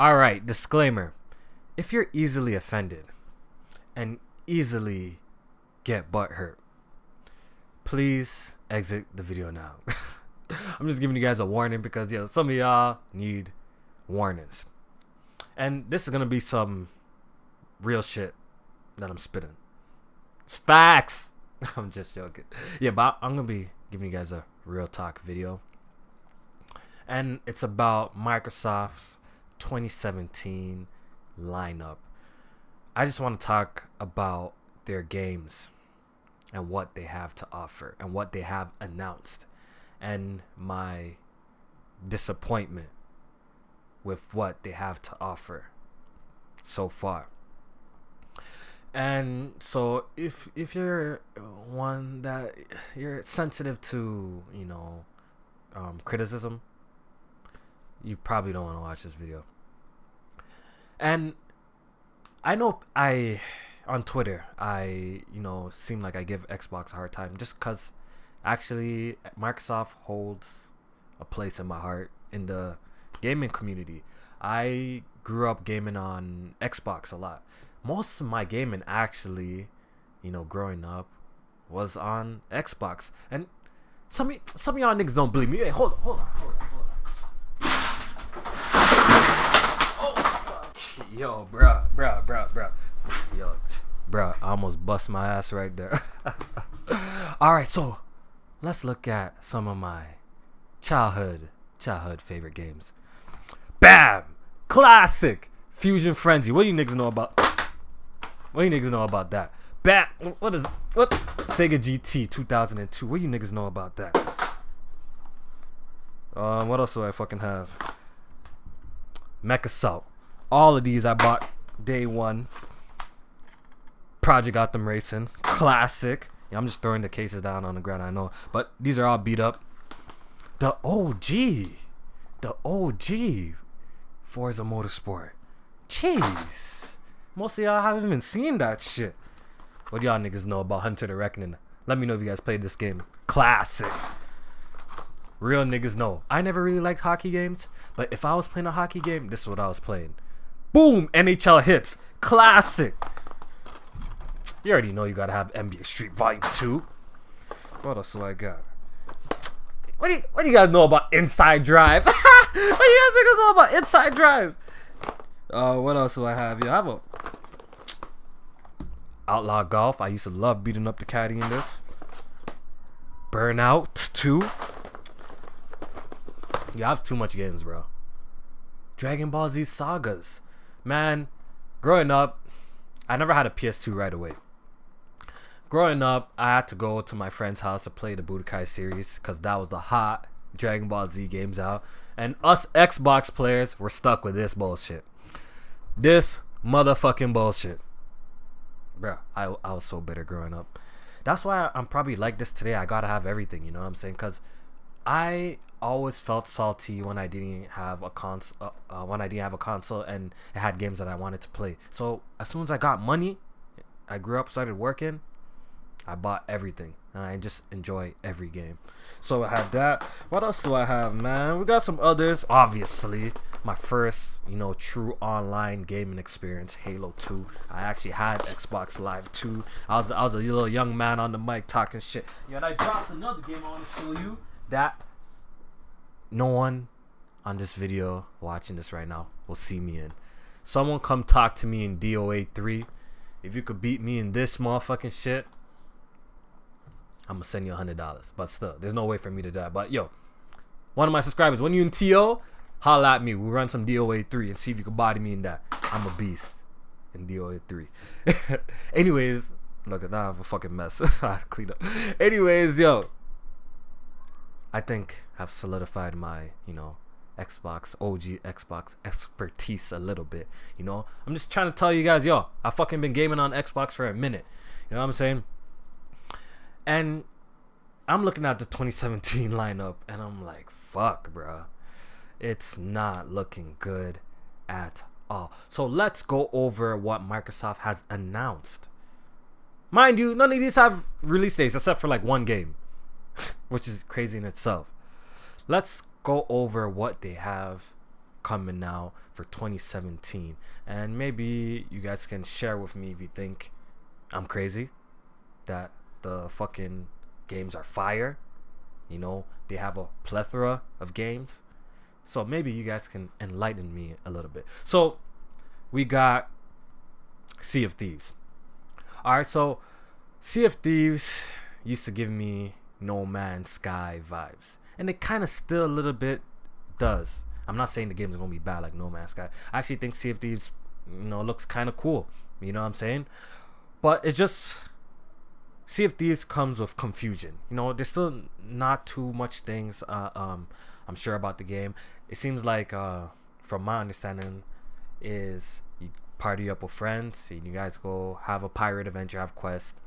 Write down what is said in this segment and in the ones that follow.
Alright, disclaimer. If you're easily offended and easily get butthurt, please exit the video now. I'm just giving you guys a warning because some of y'all need warnings. And this is gonna be some real shit that I'm spitting. It's facts! I'm just joking. Yeah, but I'm gonna be giving you guys a real talk video. And it's about Microsoft's 2017 lineup. I just want to talk about their games and what they have to offer and what they have announced and my disappointment with what they have to offer so far. And so if you're one that you're sensitive to, criticism, you probably don't want to watch this video. And I know on Twitter, seem like I give Xbox a hard time just because actually Microsoft holds a place in my heart in the gaming community. I grew up gaming on Xbox a lot. Most of my gaming actually, growing up was on Xbox. And some of y'all niggas don't believe me. Hey, hold on. Yo, bruh. Yo, bruh, I almost bust my ass right there. Alright, so let's look at some of my childhood favorite games. Bam! Classic! Fusion Frenzy. What do you niggas know about that? Bam! What? Sega GT 2002. What do you niggas know about that? What else do I fucking have? Mech Assault. All of these I bought day one. Project Gotham Racing. Classic. Yeah, I'm just throwing the cases down on the ground, I know. But these are all beat up. The OG. Forza Motorsport. Jeez. Most of y'all haven't even seen that shit. What do y'all niggas know about Hunter the Reckoning? Let me know if you guys played this game. Classic. Real niggas know. I never really liked hockey games, but if I was playing a hockey game, this is what I was playing. Boom! NHL hits. Classic. You already know you gotta have NBA Street Volume 2. What else do I got? What do you guys know about Inside Drive? What do you guys niggas know about Inside Drive? What else do I have? Yeah, I have a Outlaw Golf. I used to love beating up the caddy in this. Burnout 2. Yeah, I have too much games, bro. Dragon Ball Z Sagas. Man, growing up, I never had a PS2 right away. Growing up, I had to go to my friend's house to play the Budokai series because that was the hot Dragon Ball Z games out. And us Xbox players were stuck with this bullshit. This motherfucking bullshit. Bro, I was so bitter growing up. That's why I'm probably like this today. I gotta have everything, you know what I'm saying? Because I always felt salty when I didn't have a console. And it had games that I wanted to play. So as soon as I got money, I grew up, started working, I bought everything, and I just enjoy every game. So I had that. What else do I have, man? We got some others. Obviously, my first, true online gaming experience, Halo 2. I actually had Xbox Live 2. I was a little young man on the mic talking shit. Yeah, and I dropped another game I want to show you that no one on this video watching this right now will see me in. Someone come talk to me in DOA 3. If you could beat me in this motherfucking shit, I'm gonna send you $100. But still, there's no way for me to die. But yo, one of my subscribers, when you in TO, holla at me. We'll run some DOA 3 and see if you can body me in that. I'm a beast in DOA 3. Anyways, look at that, I have a fucking mess. I clean up. Anyways, yo, I think I've solidified my, OG Xbox expertise a little bit. I'm just trying to tell you guys, yo, I fucking been gaming on Xbox for a minute. You know what I'm saying? And I'm looking at the 2017 lineup, and I'm like, fuck, bro. It's not looking good at all. So let's go over what Microsoft has announced. Mind you, none of these have release dates except for like one game, which is crazy in itself. Let's go over what they have coming out for 2017. And maybe you guys can share with me if you think I'm crazy, that the fucking games are fire. You know, they have a plethora of games. So maybe you guys can enlighten me a little bit. So we got Sea of Thieves. Alright, so Sea of Thieves used to give me No Man's Sky vibes. And it kind of still a little bit does. I'm not saying the game's going to be bad like No Man's Sky. I actually think Sea of Thieves, looks kind of cool. You know what I'm saying? But it just... Sea of Thieves comes with confusion. There's still not too much things I'm sure about the game. It seems like, from my understanding, is you party up with friends, and you guys go have a pirate adventure, have quests,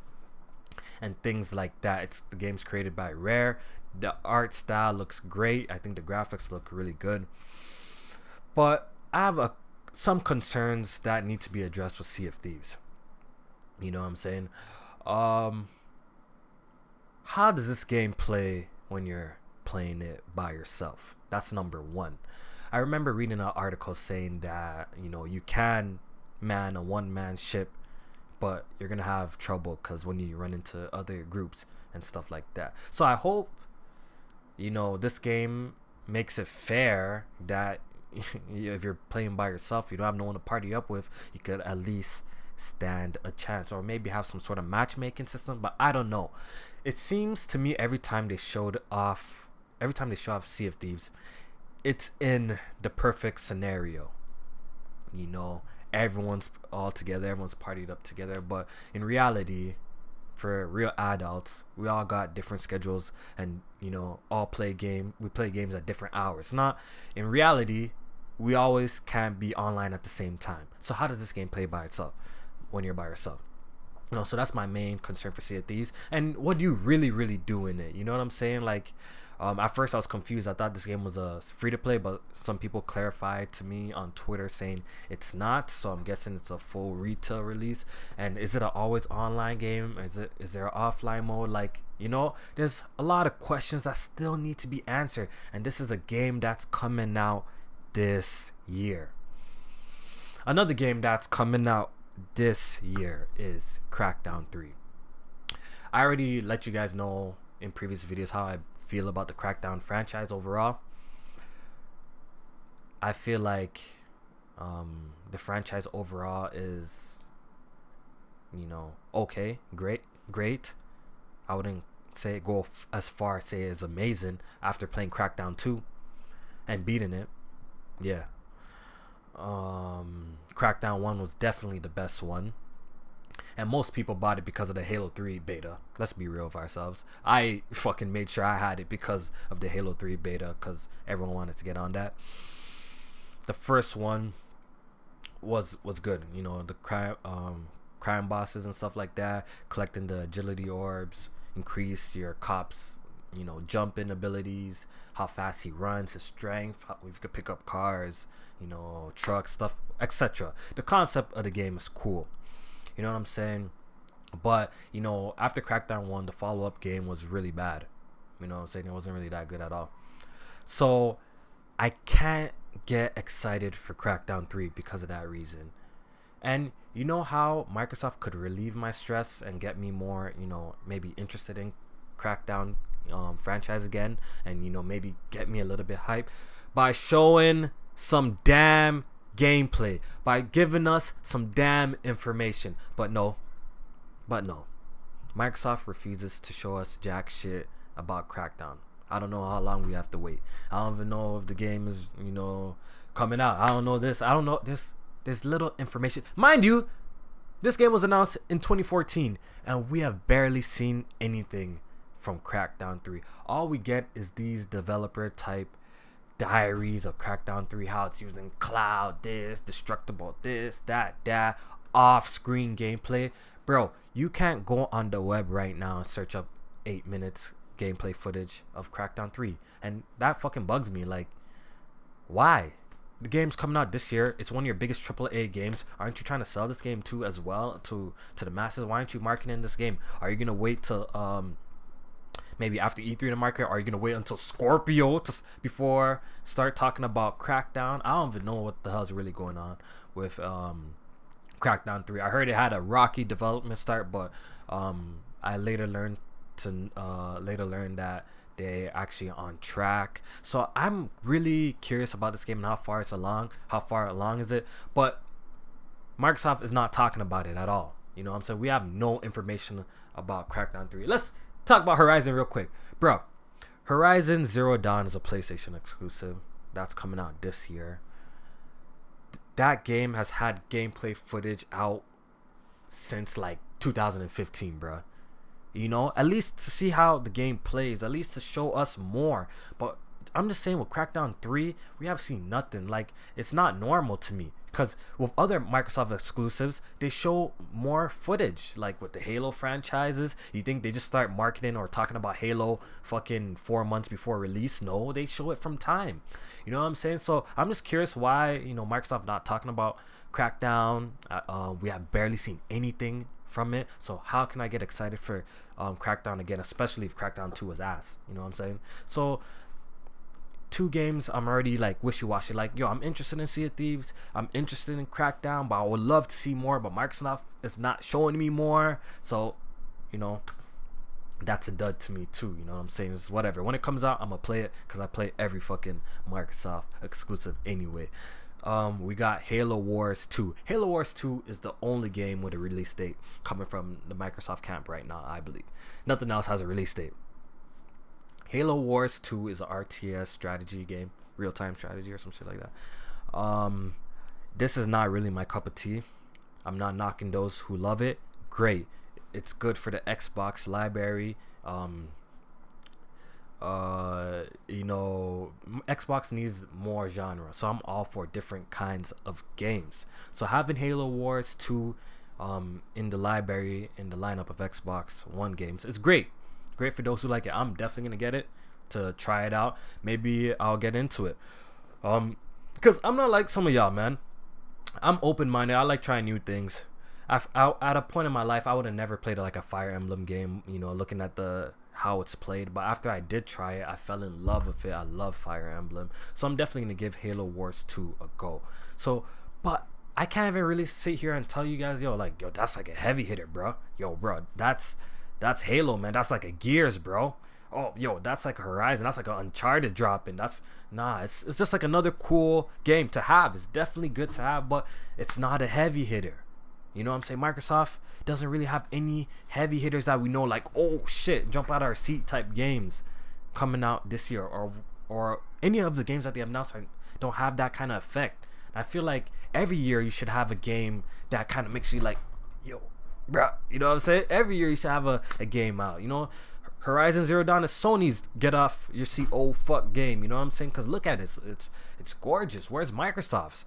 and things like that. The game's created by Rare. The art style looks great. I think the graphics look really good. But I have some concerns that need to be addressed with Sea of Thieves. You know what I'm saying? How does this game play when you're playing it by yourself? That's number one. I remember reading an article saying that, you can man a one-man ship, but you're going to have trouble because when you run into other groups and stuff like that. So I hope, this game makes it fair that if you're playing by yourself, you don't have no one to party up with, you could at least stand a chance, or maybe have some sort of matchmaking system. But I don't know. It seems to me every time they show off Sea of Thieves, it's in the perfect scenario. Everyone's all together, everyone's partied up together. But in reality, for real adults, we all got different schedules, and we play games at different hours. Not in reality, we always can't be online at the same time. So how does this game play by itself when you're by yourself? So that's my main concern for Sea of Thieves. And what do you really do in it? You know what I'm saying? Like, at first I was confused. I thought this game was a free to play, but some people clarified to me on Twitter saying it's not. So I'm guessing it's a full retail release. And is it an always online game? Is there an offline mode? Like, there's a lot of questions that still need to be answered. And this is a game that's coming out this year. Another game that's coming out this year is Crackdown 3. I already let you guys know in previous videos how I feel about the Crackdown franchise overall. I feel like the franchise overall is okay, great. I wouldn't say go as far as say it's amazing after playing Crackdown 2 and beating it. Yeah. Crackdown 1 was definitely the best one, and most people bought it because of the Halo 3 beta. Let's be real with ourselves. I fucking made sure I had it because of the Halo 3 beta, because everyone wanted to get on that. The first one was good. The crime bosses and stuff like that, collecting the agility orbs, increase your cops jumping abilities, how fast he runs, his strength, how we could pick up cars, trucks, stuff, etc. The concept of the game is cool. You know what I'm saying? But, after Crackdown 1, the follow-up game was really bad. You know what I'm saying? It wasn't really that good at all. So, I can't get excited for Crackdown 3 because of that reason. And you know how Microsoft could relieve my stress and get me more, maybe interested in Crackdown franchise again, and maybe get me a little bit hype by showing some damn gameplay, by giving us some damn information. But no, Microsoft refuses to show us jack shit about Crackdown. I don't know how long we have to wait. I don't even know if the game is coming out. I don't know this. I don't know this. There's little information, mind you. This game was announced in 2014, and we have barely seen anything from Crackdown 3. All we get is these developer type diaries of Crackdown 3, how it's using cloud, this, destructible, this, that, off-screen gameplay. Bro, you can't go on the web right now and search up 8 minutes gameplay footage of Crackdown 3, and that fucking bugs me. Like, why? The game's coming out this year. It's one of your biggest AAA games. Aren't you trying to sell this game too as well to the masses? Why aren't you marketing this game? Are you gonna wait till maybe after E3 in the market? Are you gonna wait until Scorpio before start talking about Crackdown? I don't even know what the hell's really going on with Crackdown 3. I heard it had a rocky development start, but I later learned that they actually on track. So I'm really curious about this game and how far along is it? But Microsoft is not talking about it at all. You know what I'm saying? We have no information about Crackdown 3. Let's talk about Horizon real quick. Bro, Horizon Zero Dawn is a PlayStation exclusive that's coming out this year. That game has had gameplay footage out since like 2015, bro. You know, at least to see how the game plays, at least to show us more. But I'm just saying with Crackdown 3, we have seen nothing. Like, it's not normal to me. Because with other Microsoft exclusives, they show more footage. Like with the Halo franchises, you think they just start marketing or talking about Halo fucking 4 months before release? No, they show it from time. You know what I'm saying? So I'm just curious why, you know, Microsoft not talking about Crackdown. We have barely seen anything from it. So how can I get excited for Crackdown again, especially if Crackdown 2 was ass? You know what I'm saying? So 2 games I'm already like wishy-washy. Like, yo, I'm interested in Sea of Thieves, I'm interested in Crackdown, but I would love to see more, but Microsoft is not showing me more. So, you know, that's a dud to me too. You know what I'm saying? It's whatever. When it comes out, I'm gonna play it because I play every fucking Microsoft exclusive anyway. We got Halo Wars 2. Halo Wars 2 is the only game with a release date coming from the Microsoft camp right now, I believe. Nothing else has a release date. Halo Wars 2 is an RTS strategy game, real-time strategy or some shit like that. This is not really my cup of tea. I'm not knocking those who love it. Great. It's good for the Xbox library. You know, Xbox needs more genre, so I'm all for different kinds of games. So having Halo Wars 2 in the library, in the lineup of Xbox One games, it's great for those who like it. I'm definitely gonna get it to try it out. Maybe I'll get into it because I'm not like some of y'all, man. I'm open-minded. I like trying new things. At a point in my life, I would have never played like a Fire Emblem game, you know, looking at how it's played. But after I did try it, I fell in love with it. I love Fire Emblem, so I'm definitely gonna give Halo Wars 2 a go. So, but I can't even really sit here and tell you guys, yo, that's like a heavy hitter, bro. Yo, bro, that's Halo, man. That's like a Gears, bro. Oh, yo, that's like a Horizon. That's like an Uncharted drop in. It's just like another cool game to have. It's definitely good to have, but it's not a heavy hitter. You know what I'm saying? Microsoft doesn't really have any heavy hitters that we know, like, oh shit, jump out of our seat type games coming out this year, or any of the games that they have announced don't have that kind of effect. I feel like every year you should have a game that kind of makes you like, yo, bruh, you know what I'm saying? Every year you should have a game out. You know, Horizon Zero Dawn is Sony's get off your seat old fuck game. You know what I'm saying? Because look at it, it's gorgeous. Where's Microsoft's?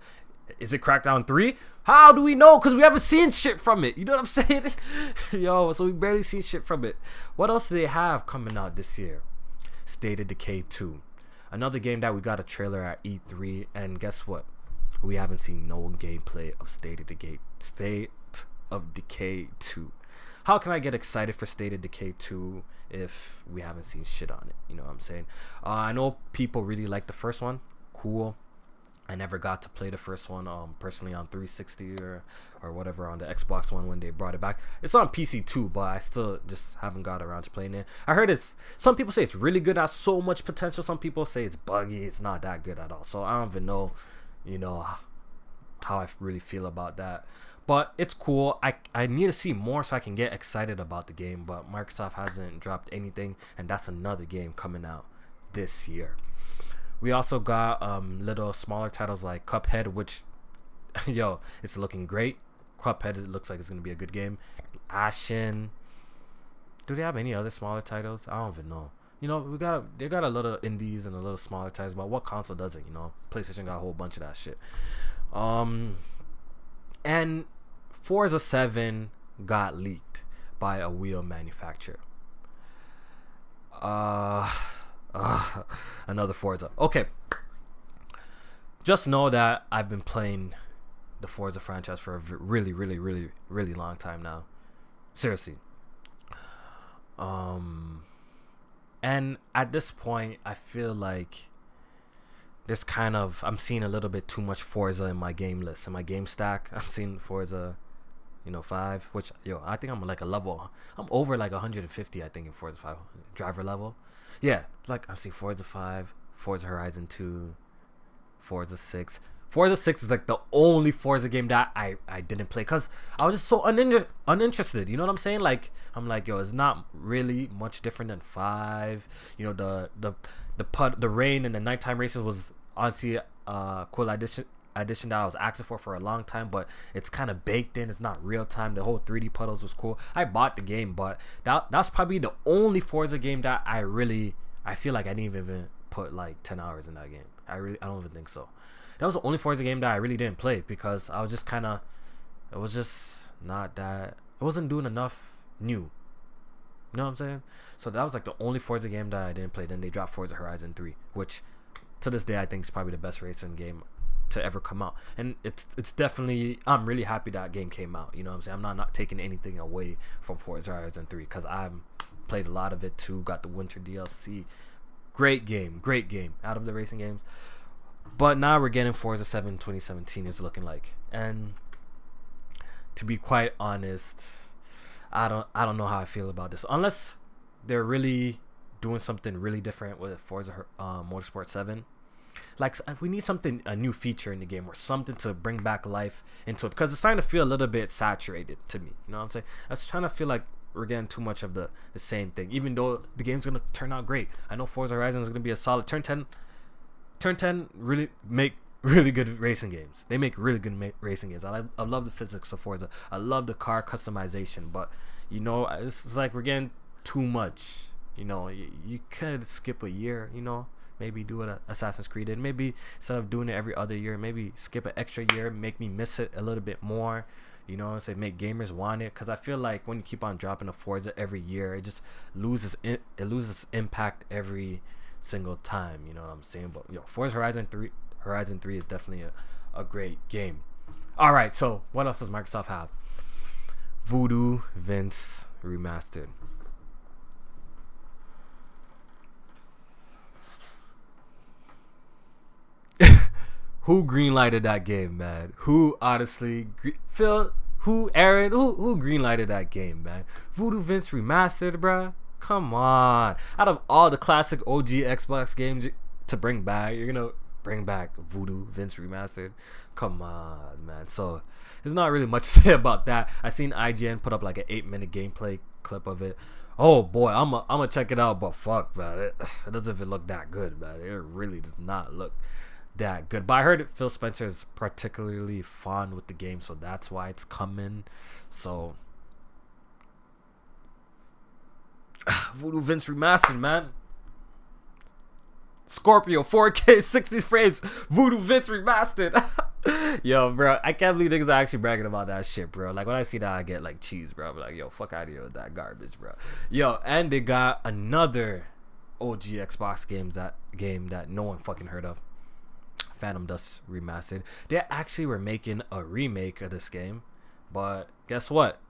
Is it Crackdown 3? How do we know? Because we haven't seen shit from it. You know what I'm saying? Yo, so we barely seen shit from it. What else do they have coming out this year? State of Decay 2. Another game that we got a trailer at E3. And guess what? We haven't seen no gameplay of State of Decay 2. How can I get excited for State of Decay 2 if we haven't seen shit on it? You know what I'm saying? I know people really like the first one. Cool. I never got to play the first one personally on 360 or whatever on the Xbox One when they brought it back. It's on PC too, but I still just haven't got around to playing it. I heard some people say it's really good, has so much potential. Some people say it's buggy, it's not that good at all. So I don't even know, you know, how I really feel about that. But it's cool. I need to see more so I can get excited about the game. But Microsoft hasn't dropped anything, and that's another game coming out this year. We also got little smaller titles like Cuphead, which, yo, it's looking great. Cuphead, it looks like it's going to be a good game. Ashen. Do they have any other smaller titles? I don't even know. You know, they got a little indies and a little smaller titles, but what console doesn't, you know? PlayStation got a whole bunch of that shit. And Forza 7 got leaked by a wheel manufacturer. Another Forza. Okay. Just know that I've been playing the Forza franchise for a really, really, really, really long time now. Seriously. And at this point, I feel like I'm seeing a little bit too much Forza in my game list, in my game stack. I'm seeing Forza, 5, which, I think I'm like I'm over like 150, I think, in Forza 5 driver level. Yeah, like I'm seeing Forza 5, Forza Horizon 2, Forza 6. Forza 6 is like the only Forza game that I didn't play because I was just so uninterested. You know what I'm saying? Like, I'm like, it's not really much different than 5. The rain and the nighttime races was honestly cool addition that I was asking for a long time, but it's kind of baked in. It's not real time. The whole 3D puddles was cool. I bought the game, but that's probably the only Forza game that I feel like I didn't even put like 10 hours in that game. I don't even think so. That was the only Forza game that I really didn't play because I was just it wasn't doing enough new. You know what I'm saying? So that was like the only Forza game that I didn't play. Then they dropped Forza Horizon 3, which to this day I think is probably the best racing game to ever come out. And it's definitely, I'm really happy that game came out. You know what I'm saying? I'm not taking anything away from Forza Horizon 3 because I've played a lot of it too. Got the winter DLC. Great game out of the racing games. But now we're getting Forza 7 2017 is looking like. And to be quite honest, I don't know how I feel about this. Unless they're really doing something really different with Forza Motorsport 7. Like, we need a new feature in the game or something to bring back life into it. Because it's starting to feel a little bit saturated to me. You know what I'm saying? I was trying to feel like we're getting too much of the same thing. Even though the game's going to turn out great. I know Forza Horizon is going to be a solid. Turn 10 really make really good racing games. They make really good racing games. I love the physics of Forza. I love the car customization. But, it's like we're getting too much. You could skip a year, maybe do what Assassin's Creed did. Maybe instead of doing it every other year, maybe skip an extra year, make me miss it a little bit more. Say make gamers want it, because I feel like when you keep on dropping a Forza every year, it just loses impact every single time. You know what I'm saying? But Forza Horizon 3 is definitely a great game. All right, so what else does Microsoft have? Voodoo Vince Remastered. Who greenlighted that game, man? Who honestly, Phil? Who, Aaron? Who greenlighted that game, man? Voodoo Vince Remastered, bruh. Come on. Out of all the classic OG Xbox games to bring back, you're gonna bring back Voodoo Vince Remastered? Come on, man. So there's not really much to say about that. I seen IGN put up like an 8-minute gameplay clip of it. Oh boy, I'm gonna check it out, but fuck, man, it doesn't even look that good, man. It really does not look that good. But I heard Phil Spencer is particularly fond with the game, so that's why it's coming. So Voodoo Vince Remastered, man. Scorpio 4K 60 frames. Voodoo Vince Remastered. Yo, bro, I can't believe niggas are actually bragging about that shit, bro. Like, when I see that, I get like cheese, bro. I'm like, yo, fuck out of here with that garbage, bro. Yo, and they got another OG Xbox game that no one fucking heard of. Phantom Dust Remastered. They actually were making a remake of this game, but guess what?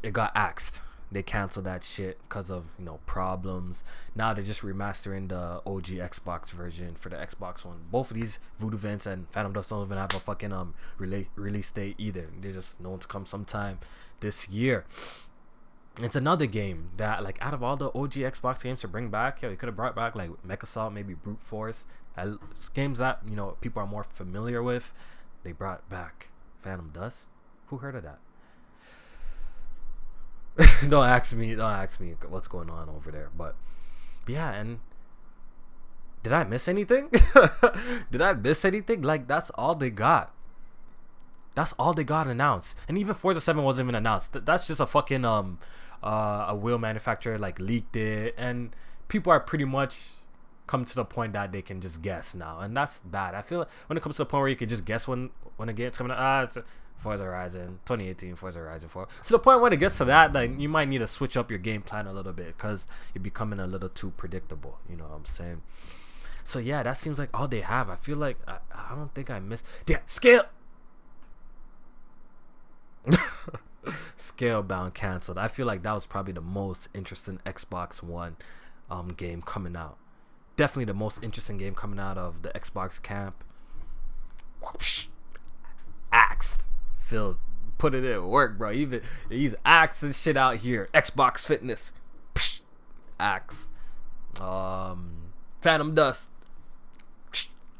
It got axed. They canceled that shit because of problems. Now they're just remastering the OG Xbox version for the Xbox One. Both of these, Voodoo Vince and Phantom Dust, don't even have a fucking release date either. They're just known to come sometime this year. It's another game that, like, out of all the OG Xbox games to bring back, you could have brought back like Mech Assault, maybe Brute Force, games that people are more familiar with. They brought back Phantom Dust. Who heard of that? Don't ask me what's going on over there. But yeah, and did I miss anything? Like, that's all they got. That's all they got announced. And even Forza 7 wasn't even announced. That's just a fucking a wheel manufacturer like leaked it, and people are pretty much come to the point that they can just guess now, and that's bad. I feel like when it comes to the point where you can just guess when a game's coming out, it's Forza Horizon 2018, Forza Horizon 4. To the point when it gets to that, like, you might need to switch up your game plan a little bit because you're becoming a little too predictable. You know what I'm saying? So yeah, that seems like all they have. I feel like I don't think I missed. Yeah, scale. Scalebound canceled. I feel like that was probably the most interesting Xbox One game coming out. Definitely the most interesting game coming out of the Xbox camp. Axed. Phil's put it in work, bro. Even he's axing shit out here. Xbox Fitness. Axe. Phantom Dust.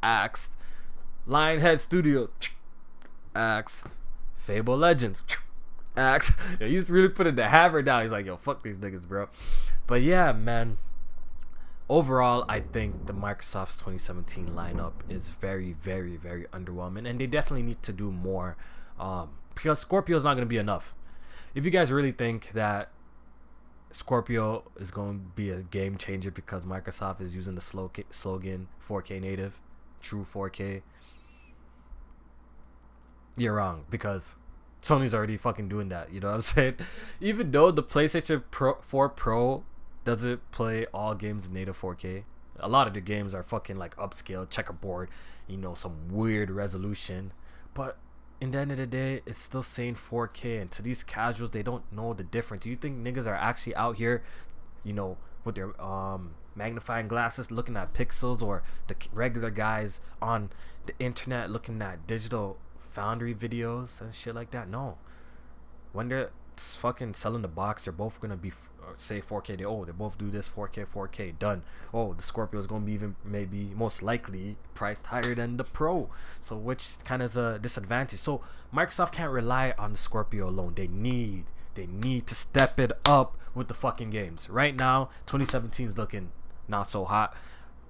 Axed. Lionhead Studios. Axe. Fable Legends. Axe. Yeah, he's really putting the hammer down. He's like, yo, fuck these niggas, bro. But yeah, man. Overall, I think the Microsoft's 2017 lineup is very, very, very underwhelming, and they definitely need to do more, because Scorpio is not going to be enough. If you guys really think that Scorpio is going to be a game changer because Microsoft is using the slogan 4K native, true 4K, you're wrong, because Sony's already fucking doing that. You know what I'm saying? Even though the PlayStation 4 Pro doesn't play all games in native 4K. A lot of the games are fucking like upscale, checkerboard, you know, some weird resolution. But in the end of the day, it's still saying 4K. And to these casuals, they don't know the difference. Do you think niggas are actually out here, you know, with their magnifying glasses looking at pixels, or the regular guys on the internet looking at digital foundry videos and shit like that? No. When they're fucking selling the box, they're both gonna be say 4K. They both do this 4K done. Oh, the Scorpio is gonna be even maybe most likely priced higher than the Pro, so which kind of is a disadvantage. So Microsoft can't rely on the Scorpio alone. They need to step it up with the fucking games. Right now 2017 is looking not so hot.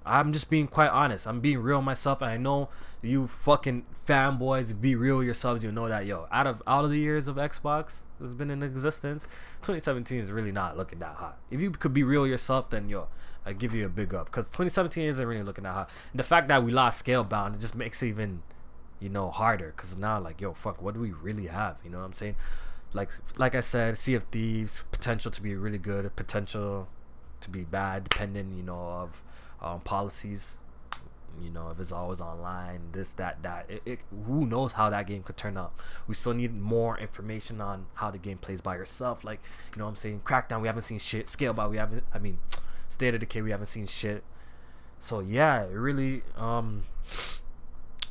I'm just being quite honest. I'm being real myself, and I know you fucking fanboys, be real yourselves. You know that, yo, out of the years of Xbox that's been in existence, 2017 is really not looking that hot. If you could be real yourself, then yo, I give you a big up, because 2017 isn't really looking that hot. And the fact that we lost Scalebound, it just makes it even, you know, harder, because now, like, yo, fuck, what do we really have? You know what I'm saying? Like I said, Sea of Thieves, potential to be really good, potential to be bad, depending, you know, of policies, you know, if it's always online, this, that, who knows how that game could turn out. We still need more information on how the game plays by yourself. Like, you know what I'm saying? Crackdown, we haven't seen shit. Scalebound, State of Decay, we haven't seen shit. So yeah, it really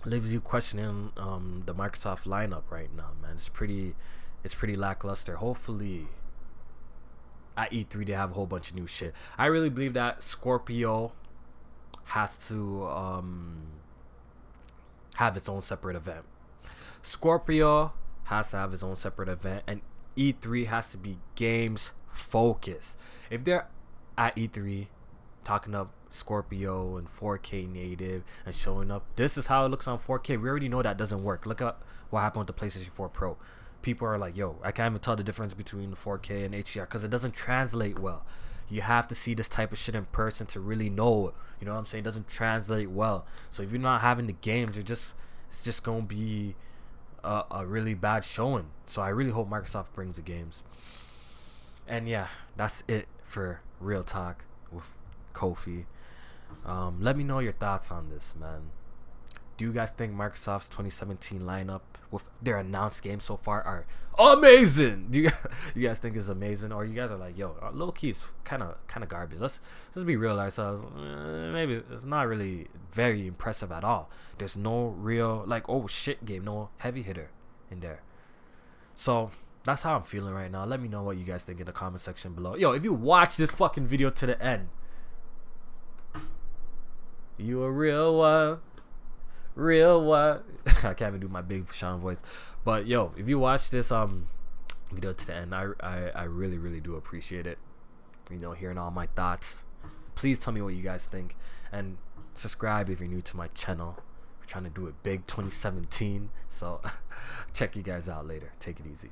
leaves you questioning the Microsoft lineup right now, man. It's pretty lackluster. Hopefully at E3 they have a whole bunch of new shit. I really believe that Scorpio has to have its own separate event. Scorpio has to have its own separate event, and E3 has to be games focused. If they're at E3 talking up Scorpio and 4K native and showing up, this is how it looks on 4K. We already know that doesn't work. Look at what happened with the PlayStation 4 Pro. People are like, yo, I can't even tell the difference between the 4K and HDR because it doesn't translate well. You have to see this type of shit in person to really know it. You know what I'm saying? It doesn't translate well. So if you're not having the games, it's just gonna be a really bad showing. So I really hope Microsoft brings the games. And yeah, that's it for Real Talk with Kofi. Let me know your thoughts on this, man. Do you guys think Microsoft's 2017 lineup with their announced games so far are amazing? Do you guys think it's amazing, or you guys are like, yo, low key is kind of garbage? Let's be real ourselves. Maybe it's not really very impressive at all. There's no real like oh shit game, no heavy hitter in there. So that's how I'm feeling right now. Let me know what you guys think in the comment section below. Yo, if you watch this fucking video to the end, you a real one. Real what? I can't even do my big Sean voice, but yo, if you watch this video to the end, I really do appreciate it. You know, hearing all my thoughts. Please tell me what you guys think, and subscribe if you're new to my channel. We're trying to do it big 2017, so check you guys out later. Take it easy.